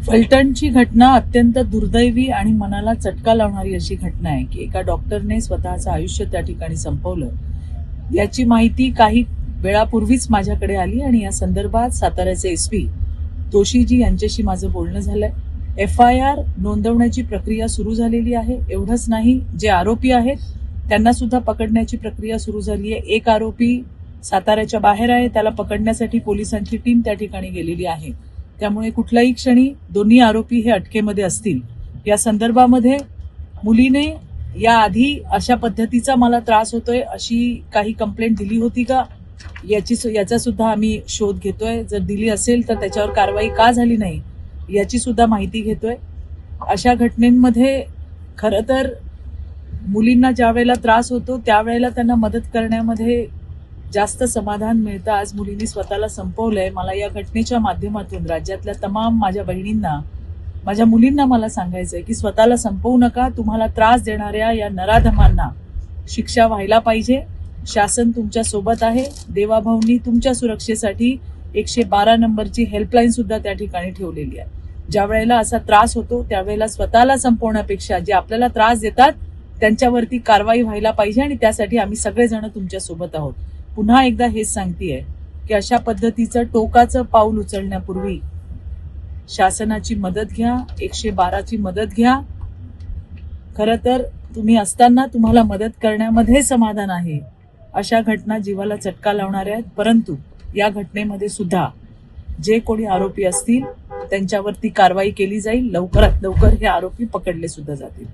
फलटणची घटना अत्यंत दुर्दैवी आणि मनाला चटका लावणारी अशी घटना आहे की एका डॉक्टरने स्वतःचं आयुष्य त्या ठिकाणी संपवलं. याची माहिती काही वेळापूर्वीच माझ्याकडे आली आणि या संदर्भात साताऱ्याचे एसपी तोशीजी यांच्याशी माझं बोलणं झालंय. FIR नोंदवण्याची प्रक्रिया सुरू झालेली आहे. एवढंच नाही, जे आरोपी आहेत त्यांना सुद्धा पकडण्याची प्रक्रिया सुरू झाली आहे. एक आरोपी साताऱ्याच्या बाहेर आहे, त्याला पकडण्यासाठी पोलिसांची टीम त्या ठिकाणी गेलेली आहे. त्यामुळे कुठल्याही क्षणी दोन्ही आरोपी हे अटकेमध्ये असतील. या संदर्भामध्ये मुलीने याआधी अशा पद्धतीचा मला त्रास होतोय अशी काही कंप्लेंट दिली होती का, याचा सुद्धा आम्ही शोध घेतोय. जर दिली असेल तर त्याच्यावर कारवाई का झाली नाही याची सुद्धा माहिती घेतोय. अशा घटनेमध्ये खरं तर मुलींना ज्या वेळेला त्रास होतो त्यावेळेला त्यांना मदत करण्यामध्ये जास्त समाधान मिळतं. आज मुलींनी स्वतःला संपवलंय. मला या घटनेच्या माध्यमातून राज्यातल्या तमाम माझ्या बहिणींना, माझ्या मुलींना मला सांगायचंय की स्वतःला संपवू नका. तुम्हाला त्रास देणाऱ्या या नराधमांना शिक्षा व्हायला पाहिजे. शासन तुमच्या सोबत आहे. देवाभाऊंनी तुमच्या सुरक्षेसाठी 112 नंबरची हेल्पलाईन सुद्धा त्या ठिकाणी ठेवलेली आहे. ज्या वेळेला असा त्रास होतो त्यावेळेला स्वतःला संपवण्यापेक्षा जे आपल्याला त्रास देतात त्यांच्यावरती कारवाई व्हायला पाहिजे आणि त्यासाठी आम्ही सगळेजण तुमच्या सोबत आहोत. पुन्हा एकदा हेच सांगतेय की अशा पद्धतीचं टोकाचं पाऊल उचलण्यापूर्वी शासनाची मदत घ्या, 112ची मदत घ्या. खरं तर तुम्ही असताना तुम्हाला मदत करण्यामध्ये समाधान आहे. अशा घटना जीवाला चटका लावणाऱ्या आहेत, परंतु या घटनेमध्ये सुद्धा जे कोणी आरोपी असतील त्यांच्यावरती कारवाई केली जाईल. लवकरात लवकर हे आरोपी पकडले सुद्धा जातील.